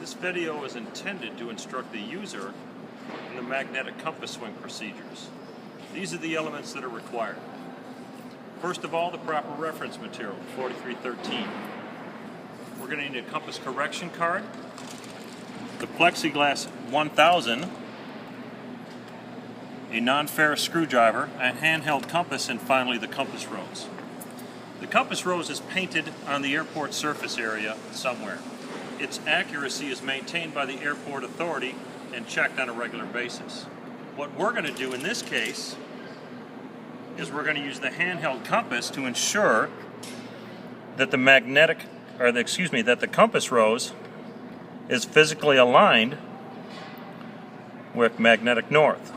This video is intended to instruct the user in the magnetic compass swing procedures. These are the elements that are required. First of all, the proper reference material, 4313. We're going to need a compass correction card, the plexiglass 1000, a non-ferrous screwdriver, a handheld compass, and finally the compass rose. The compass rose is painted on the airport surface area somewhere. Its accuracy is maintained by the airport authority and checked on a regular basis. What we're going to do in this case is we're going to use the handheld compass to ensure that the compass rose is physically aligned with magnetic north.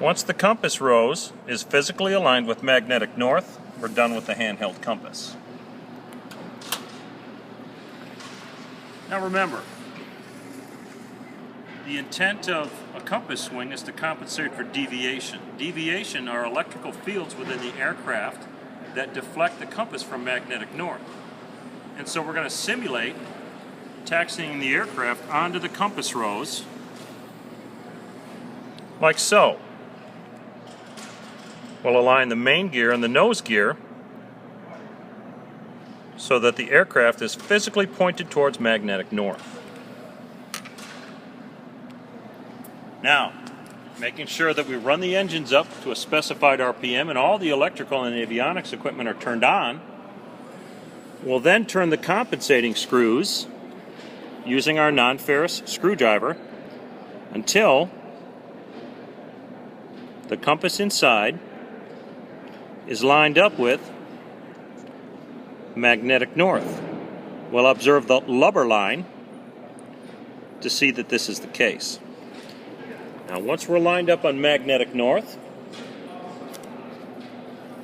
Once the compass rose is physically aligned with magnetic north, we're done with the handheld compass. Now remember, the intent of a compass swing is to compensate for deviation. Deviation are electrical fields within the aircraft that deflect the compass from magnetic north. And so we're going to simulate taxiing the aircraft onto the compass rose, like so. We'll align the main gear and the nose gear so that the aircraft is physically pointed towards magnetic north. Now, making sure that we run the engines up to a specified RPM and all the electrical and avionics equipment are turned on, we'll then turn the compensating screws using our non-ferrous screwdriver until the compass inside is lined up with magnetic north. We'll observe the lubber line to see that this is the case. Now, once we're lined up on magnetic north,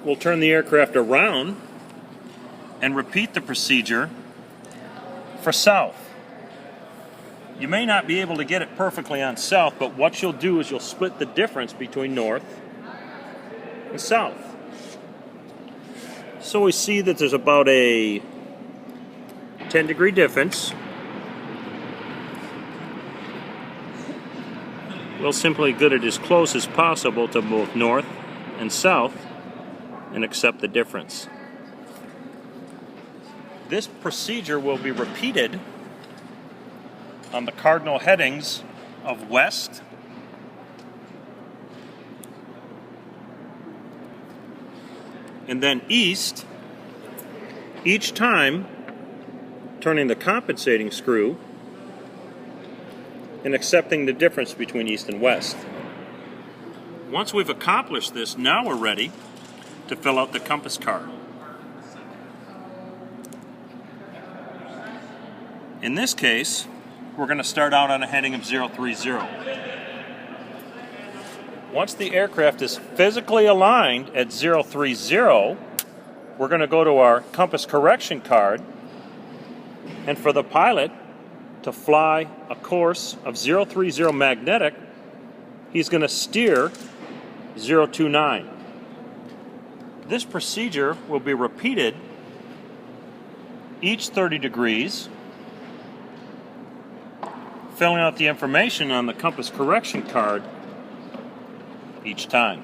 we'll turn the aircraft around and repeat the procedure for south. You may not be able to get it perfectly on south, but what you'll do is you'll split the difference between north and south. So we see that there's about a 10-degree difference. We'll simply get it as close as possible to both north and south and accept the difference. This procedure will be repeated on the cardinal headings of west, and then east, each time turning the compensating screw and accepting the difference between east and west. Once we've accomplished this, now we're ready to fill out the compass card. In this case, we're going to start out on a heading of 030. Once the aircraft is physically aligned at 030, we're going to go to our compass correction card, and for the pilot to fly a course of 030 magnetic, he's going to steer 029. This procedure will be repeated each 30 degrees, filling out the information on the compass correction card each time.